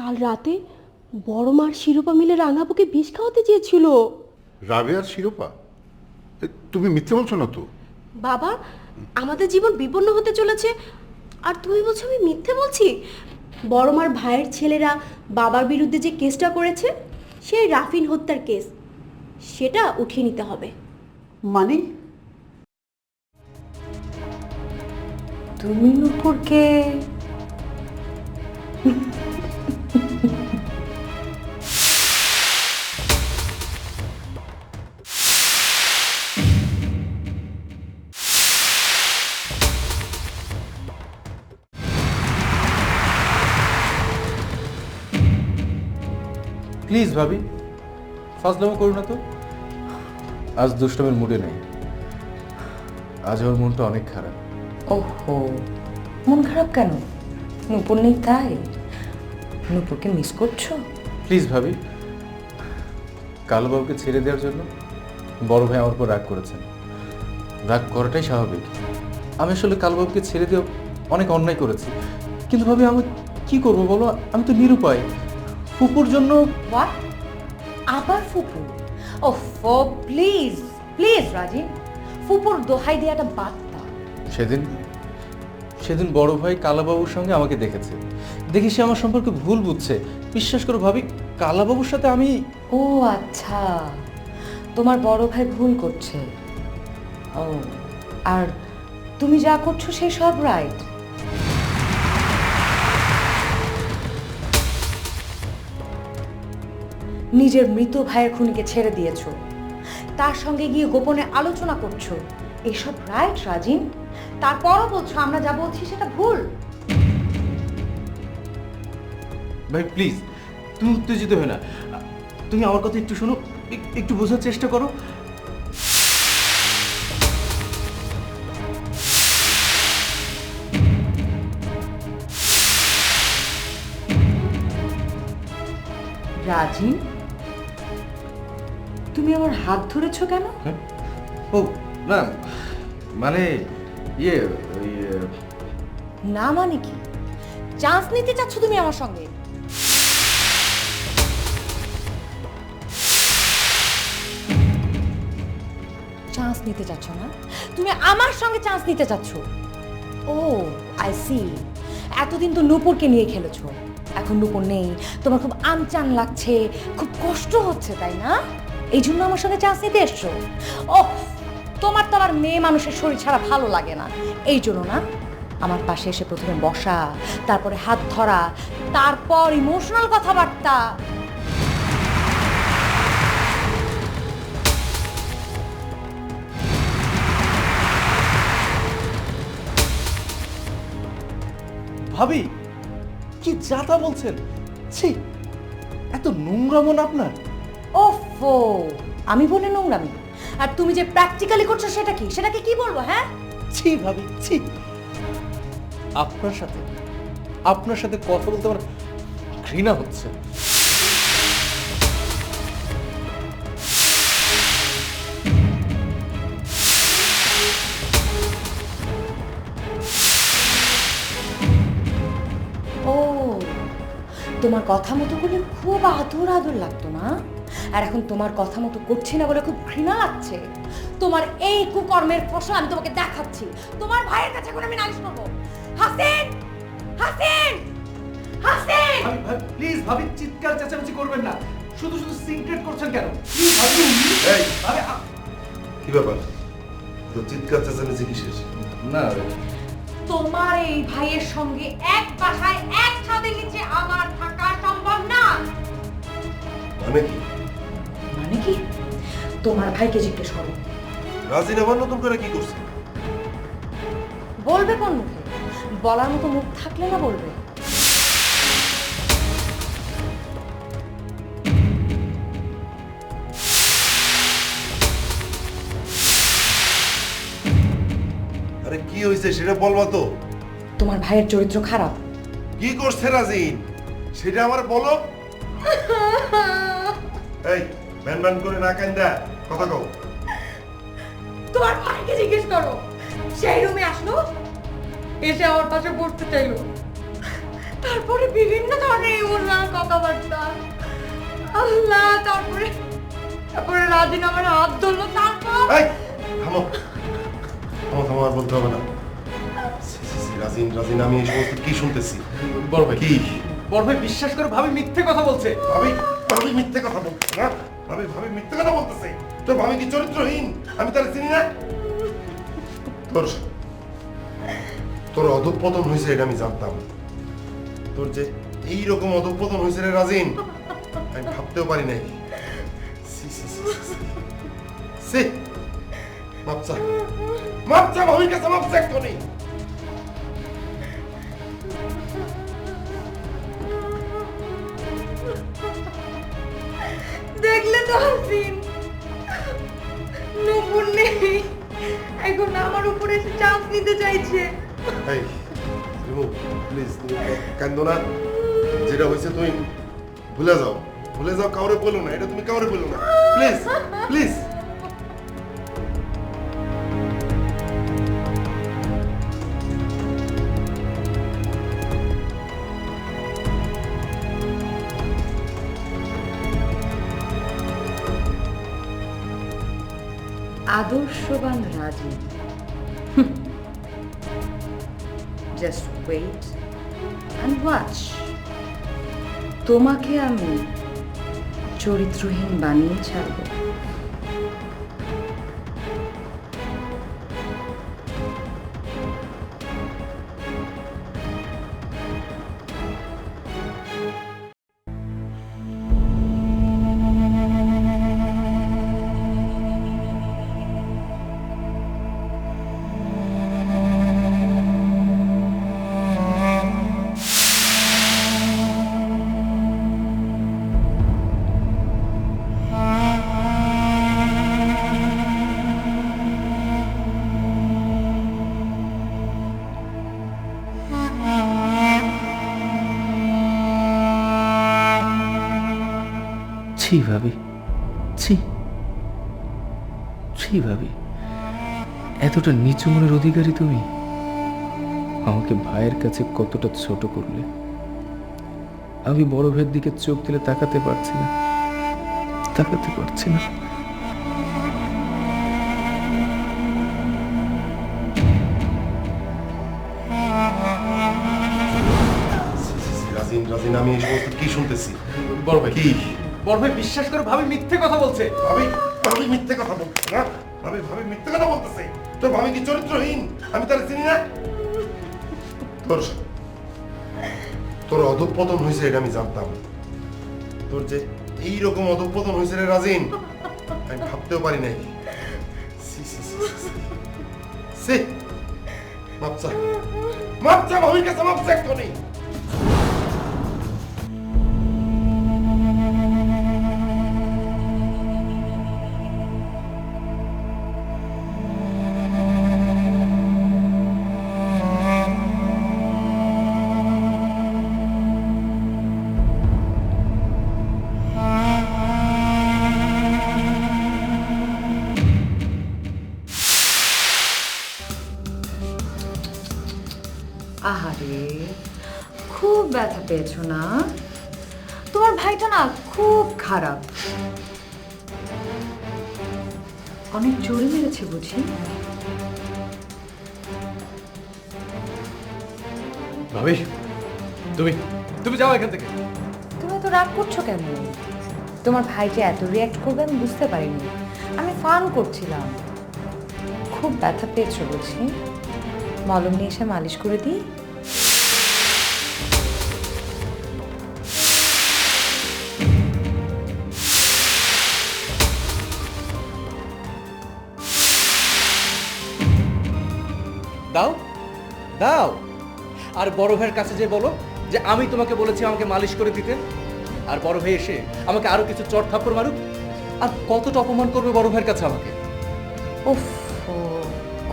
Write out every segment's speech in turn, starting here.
কাল রাতে বড় মার শিরোপা মিলে রাঙাবুকে বিষ খাওয়াতে চেয়েছিল। রাবেয়ার শিরোপা? তুমি মিথ্যে বলছো না তো? বাবা, আমাদের জীবন বিপন্ন হতে চলেছে আর তুমি বলছো আমি মিথ্যে বলছি? বড় মার ভাইয়ের ছেলেরা বাবার বিরুদ্ধে যে কেসটা করেছে, সেই রাফিন হত্যার কেস, সেটা উঠিয়ে নিতে হবে। মানে তুমি নূপুরকে প্লিজ ভাবি, ফাজলামো করো না তো। আজ দুষ্টমের মুডে নেই, আজ ওর মনটা অনেক খারাপ। ওহো, মন খারাপ কেন? নূপুর নেই তাই? নূপুরকে মিস করছো? প্লিজ ভাবি, কালুবাবুকে ছেড়ে দেওয়ার জন্য বড় ভাই আমার উপর রাগ করেছেন। রাগ করাটাই স্বাভাবিক। আমি আসলে কালুবাবুকে ছেড়ে দিয়ে অনেক অন্যায় করেছি, কিন্তু ভাবি আমি কি করবো বলো? আমি তো নিরুপায়। ফুপুর জন্য। হোয়াট? আবার ফুপু? ওফো, প্লিজ প্লিজ রাজিন, ফুপুর দোহাই দেওয়াটা বাদ দাও। সেদিন বড় ভাই কালাবাবুর সঙ্গে আমাকে দেখেছে, দেখি সে আমার সম্পর্কে ভুল বুঝছে। বিশ্বাস করো ভাবি, কালাবাবুর সাথে আমি। ও আচ্ছা, তোমার বড় ভাই ভুল করছে। ও, আর তুমি যা করছো সেই সব রাইট। নিজের মৃত ভাইয়ের খুনিকে ছেড়ে দিয়েছো, তার সঙ্গে গিয়ে গোপনে আলোচনা করছো, এসব রাইট রাজিন? তারপরও বলছো আমরা যা বলছি সেটা ভুল। ভাই প্লিজ, তুমি উত্তেজিত হয়ে না। তুমি আমার কথা একটু শোনো, একটু বোঝার চেষ্টা করো। রাজিন, তুমি আমার হাত ধরেছো কেন? ও না, মানে ইয়ে না মানে কি? চান্স নিতে চাচ্ছ তুমি আমার সঙ্গে? চান্স নিতে চাচ্ছ না? তুমি আমার সঙ্গে চান্স নিতে চাচ্ছ? ও আই সি, এতদিন তো নূপুরকে নিয়ে খেলেছো, এখন নূপুর নেই, তোমার খুব আনচান লাগছে, খুব কষ্ট হচ্ছে, তাই না? এই জন্য আমার সঙ্গে চান্স নিতে এসছো? ওহ, তোমার তো আমার মেয়ে মানুষের শরীর ছাড়া ভালো লাগে না, এই জন্য না? আমার পাশে এসে প্রথমে বসা, তারপরে হাত ধরা, তারপর ইমোশনাল কথাবার্তা। ভাবি, কি যাতা বলছেন? ছি, এত নোংরা মন আপনার। ওফো, আমি বলে নোংরামি? আর তুমি যে প্র্যাকটিক্যালি করছো সেটাকে কি বলবো? হ্যাঁ, ছি ভাবি, ছি। আপনার সাথে কথা বলতে আমার ঘৃণা হচ্ছে। ও, তোমার কথা মতো বলে খুব আদর আদর লাগতো না, আর এখন তোমার কথা মতো করছি না বলে খুব ঘৃণা লাগছে। তোমার এই কুকর্মের ফসল আমি তোমাকে দেখাচ্ছি। তোমার ভাইয়ের কাছে এখন আমি নালিশ করবো। হাসিন, হাসিন, হাসিন! প্লিজ ভাবি, চিৎকার চেঁচামেচি করবেন না। শুধু শুধু সিক্রেট করছেন কেন? প্লিজ ভাবি। এই, আরে কি ব্যাপার? তো চিৎকার চেঁচামেচি কিসের? না, তোমার এই ভাইয়ের সঙ্গে এক বাসায় এক ছাদের নিচে আমার থাকা সম্ভব না। মানে কি? মানে কি? তোমার ভাইকে জিজ্ঞেস করো। রাজিন আবার নতুন করে কি করছে? বলবে কোন মুখে? বলার মতো মুখ থাকলে না বলবে। আরে কি হয়েছে সেটা বলবা তো। তোমার ভাইয়ের চরিত্র খারাপ। কি করছে রাজিন সেটা আমার বলো। এই, ব্যান ব্যান করে না কান্দা কথা কও। তোমার ভাইকে জিজ্ঞেস করো। সেই রুমে আসলো, এসে আমার পাশে বসতে চাইলো, তারপরে বিভিন্ন ধরনের ইমোশনাল কথাবার্তা। আল্লাহ, তারপরে রাজিন আমার হাত ধরলো। তারপর এই থামো থামো থামো, আর বলতে হবে না। সি, সি, সি, রাজিন রাজিন, আমি এই সমস্ত কি শুনতেছি? বড় ভাই কি বড় ভাই বিশ্বাস করে ভাবি মিথ্যে কথা বলছে। ভাবি? ভাবি মিথ্যে কথা বলতেছে না? ভাবি ভাবি মিথ্যে কথা বলতেছে? তোর ভাবি কি চরিত্রহীন? আমি তাহলে চিনি না? তোর তোর অধঃপতন হয়েছে এটা আমি জানতাম। তোর যে এইরকম অধঃপতন হয়েছে রে রাজিন, আমি ভাবতেও পারি নাই। সি, সি, সি, সি, সি। সি, মাপ চা, মাপ চা, ভাবির কাছে মাপ চা এক্ষুনি। দেখলে তো হাসিন, নূপুর নেই, এখন আমার উপরে এসে চান্স নিতে চাইছে। এই রিমু, প্লিজ তুমি কান্দো না। যেটা হয়েছে তুমি ভুলে যাও, ভুলে যাও, কাউরে বলো না, এটা তুমি কাউরে বলো না, প্লিজ প্লিজ। আদর্শবান রাজি। জাস্ট ওয়েট অ্যান্ড ওয়াচ, তোমাকে আমি চরিত্রহীন বানিয়ে ছাড়বো। ছি ভাবি, ছি ছি ভাবি, এতটা নিচু মনের অধিকারী তুমি? আমাকে ভাইয়ের কাছে কতটা ছোট করলে। আমি বড় ভাইয়ের দিকে চোখ দিলে তাকাতে পারছি না, তাকাতে পারছি না। সি, সি, সি, রাজিন রাজিন, আমি এই সমস্ত কি শুনতেছি? বড় ভাই কি বড় ভাই বিশ্বাস করে ভাবি মিথ্যে কথা বলছে। ভাবি? ভাবি মিথ্যে কথা বলতেছে না? ভাবি ভাবি মিথ্যে কথা বলতেছে? তোর ভাবি কি চরিত্রহীন? আমি তাহলে চিনি না? তোর তোর অধঃপতন হয়েছে এটা আমি জানতাম। তোর যে এইরকম অধঃপতন হয়েছে রে রাজিন, আমি ভাবতেও পারি নাই। সি, সি, সি, সি, সি। সি, মাপ চা, মাপ চা, ভাবির কাছে মাপ চা এক্ষুনি। আহারে, খুব ব্যথা পেয়েছো না? তোমার ভাইটা না খুব খারাপ, অনেক জোরে মেরেছে বুঝি? ভাবি তুমি তুমি যাও এখান থেকে। তুমি তো রাগ করছো কেন? তোমার ভাই যে এত রিয়াক্ট করবে আমি বুঝতে পারিনি, আমি ফান করছিলাম। খুব ব্যথা পেয়েছো বুঝি? মলম নিয়ে এসে মালিশ করে দিই? দাও দাও, আর বড় ভাইয়ের কাছে যে বলো যে আমি তোমাকে বলেছি আমাকে মালিশ করে দিতে, আর বড় ভাই এসে আমাকে আরো কিছু চড় থাপ্পড় মারুক। আর কতটা অপমান করবে বড় ভাইয়ের কাছে আমাকে। উফ,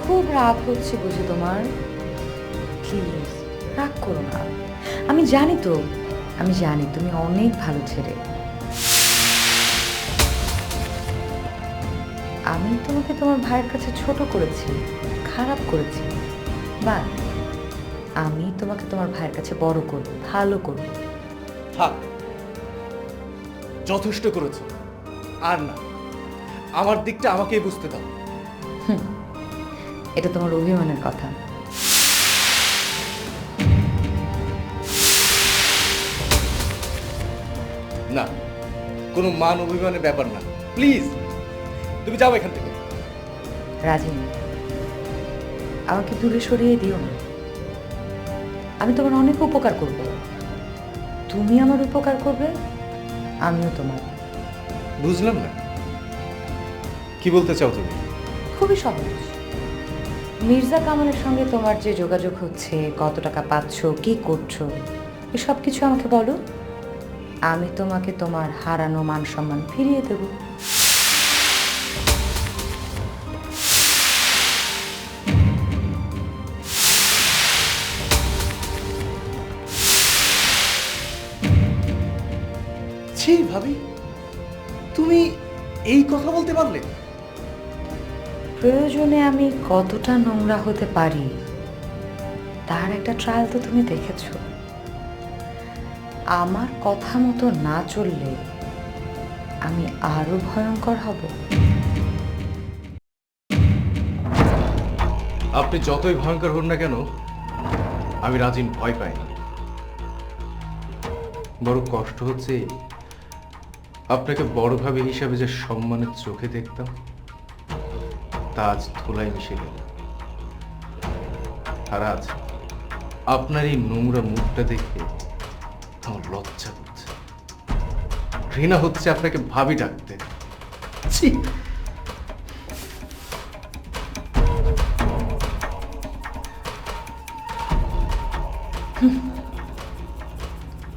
খুব রাগ হচ্ছে বুঝি তোমার? প্লিজ রাগ করো না, আমি জানি তো, আমি জানি তুমি অনেক ভালো ছেলে। আমি তোমাকে তোমার ভাইয়ের কাছে ছোট করেছি, খারাপ করেছি, বাট আমি তোমাকে তোমার ভাইয়ের কাছে বড় করব, ভালো করব। থাক, যথেষ্ট করেছো, আর না। আমার দিকটা আমাকেই বুঝতে দাও। এটা তোমার অভিমানের কথা। না, কোনো মান অভিমানের ব্যাপার না। প্লিজ, তুমি যাও এখান থেকে। রাজিন, আমাকে দূরে সরিয়ে দিও না। আমি তোমার অনেক উপকার করব, তুমি আমার উপকার করবে, আমিও তোমার। বুঝলাম না, কি বলতে চাও তুমি? খুবই সহজ। মির্জা কামালের সঙ্গে তোমার যে যোগাযোগ হচ্ছে, কত টাকা পাচ্ছ, কি করছো, এসব কিছু আমাকে বলো। আমি তোমাকে তোমার হারানো মান সম্মান ফিরিয়ে দেব। ছি ভাবি, তুমি এই কথা বলতে পারলে? প্রয়োজনে আমি কতটা নোংরা হতে পারি তার একটা ট্রায়াল তো তুমি দেখেছো। আমার কথা মতো না চললে আমি আরো ভয়ঙ্কর হব। আপনি যতই ভয়ঙ্কর হন না কেন, আমি রাজিন ভয় পাই না। বড় কষ্ট হচ্ছে আপনাকে বড় ভাবে হিসাবে যে সম্মানের চোখে দেখতাম, তা আজ ধুলায় মিশে গেল। আর আজ আপনার এই নোংরা মুখটা দেখে আমার লজ্জা হচ্ছে, ঘৃণা হচ্ছে আপনাকে ভাবি ডাকতে। ছি!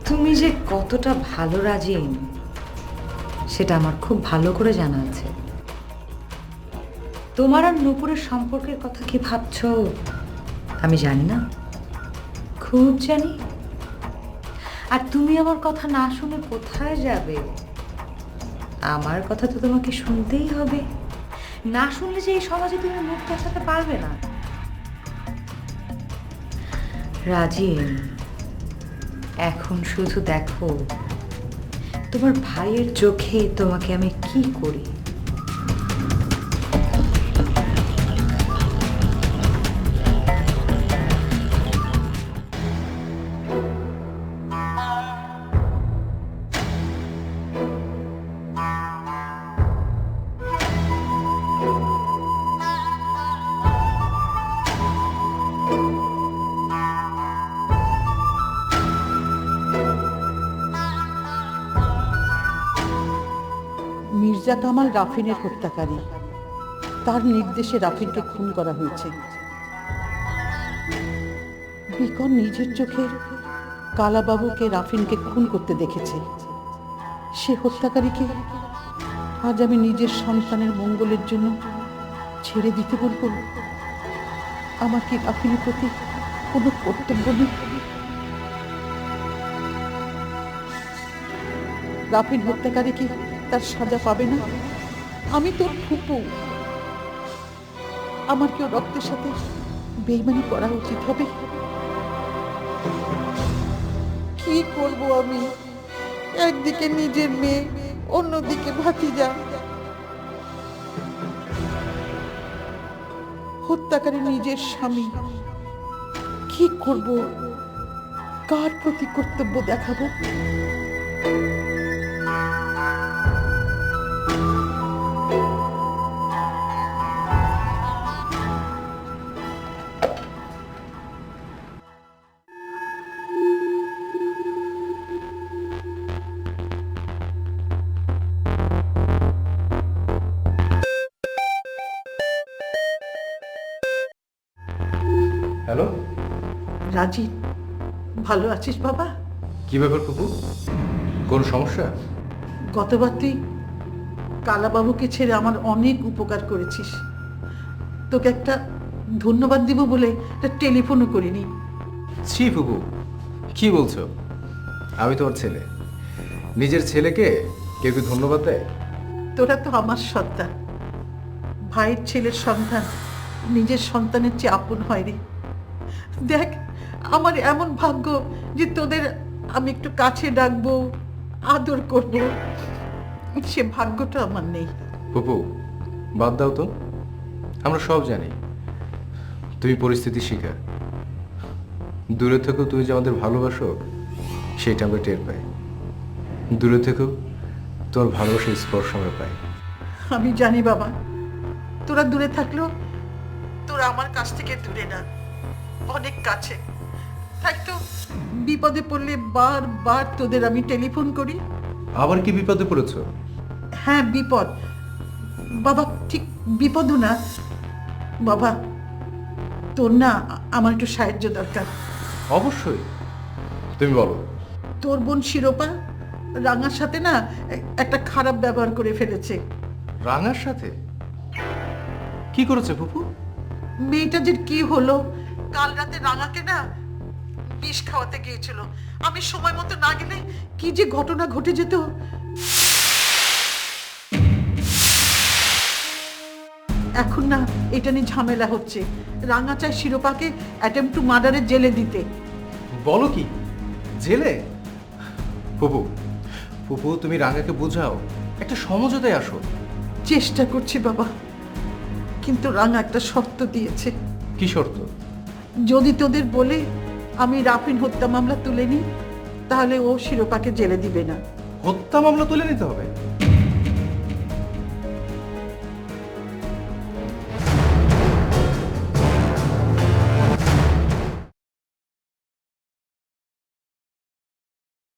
তুমি যে কতটা ভালো রাজিন সেটা আমার খুব ভালো করে জানা আছে। তোমার আর নূপুরের সম্পর্কের কথা কি ভাবছো আমি জানি না, খুব জানি। আর তুমি আমার কথা না শুনে কোথায় যাবে? আমার কথা তো তোমাকে শুনতেই হবে। না শুনলে যে এই সমাজে তুমি মুখ দেখাতে পারবে না। রাজিন, এখন শুধু দেখো তোমার ভাইয়ের চোখে তোমাকে আমি কি করি। মির্জা কামাল রাফিনের হত্যাকারী। তার নির্দেশে রাফিনকে খুন করা হয়েছে। বিকন নিজের চোখে কালাবাবুকে রাফিনকে খুন করতে দেখেছে। সে হত্যাকারীকে আজ আমি নিজের সন্তানের মঙ্গলের জন্য ছেড়ে দিতে বলবো? আমার কি রাফিনের প্রতি কোনো কর্তব্য নেই? রাফিন হত্যাকারী কি তার সাজা পাবে না? আমি তোর ফুপু, আমার কেউ রক্তের সাথে বেইমানি করা উচিত হবে? কি করব আমি? একদিকে নিজের মেয়ে, অন্যদিকে ভাতিজা। হত্যাকারী নিজের স্বামী। কি করব? কার প্রতি কর্তব্য দেখাবো? হ্যালো, রাজি, ভালো আছিস বাবা? কি ব্যাপার কুকু? কোন সমস্যা? গতবার তুই কালাবাবুকে ছেড়ে আমার অনেক উপকার করেছিস। তোকে একটা ধন্যবাদ দিব বলে একটা টেলিফোনও করিনি। ছি ফুকু, কি বলছো? আমি তোমার ছেলে, নিজের ছেলেকে কেউ কি ধন্যবাদ দেয়? তোরা তো আমার সন্তান। ভাইয়ের ছেলের সন্তান নিজের সন্তানের চেয়ে আপন হয় রে। দেখ, আমার এমন ভাগ্য যে তোদের আমি একটু কাছে ডাকবো, আদর করব, সে ভাগ্যটা আমার নেই। ফুপু বাদ দাও তো, আমরা সব জানি তুমি পরিস্থিতি শিকার। দূরে থেকেও তুমি যে আমাদের ভালোবাসো সেটা আমরা টের পাই, দূরে থেকেও তোমার ভালোবাসার স্পর্শ আমরা পাই। আমি জানি বাবা, তোরা দূরে থাকলেও তোরা আমার কাছ থেকে দূরে না, অনেক কাছে। তাই তো বিপদে পড়লে বারবার তোদের আমি টেলিফোন করি। আবার কি বিপদে পড়েছো? হ্যাঁ বিপদ বাবা, ঠিক বিপদও না বাবা। তোর না আমার একটু সাহায্য দরকার। অবশ্যই, তুমি বলো। তোর বোন শিরোপা রাঙার সাথে না একটা খারাপ ব্যবহার করে ফেলেছে। রাঙার সাথে কি করেছে ফুপু? মেয়েটা যে কি হলো, কাল রাতে রাঙাকে না বিষ খাওয়াতে গিয়েছিল। আমি সময় মতো না গেলে কি যে ঘটনা ঘটে যেত। এখন না এটা নিয়ে ঝামেলা হচ্ছে। রাঙা চায় শিরোপাকে অ্যাটেম্প টু মার্ডারের জেলে দিতে। বলো কি, জেলে? ফুপু ফুপু তুমি রাঙাকে বোঝাও, একটা সমঝোতায় আসো। চেষ্টা করছি বাবা, কিন্তু রাঙা একটা শর্ত দিয়েছে। কি শর্ত? যদি তোদের বলে আমি রাফিন হত্যা মামলা তুলে নিই, তাহলে ও শিরোপাকে জেলে দিবে না। হত্যা মামলা তুলে নিতে হবে?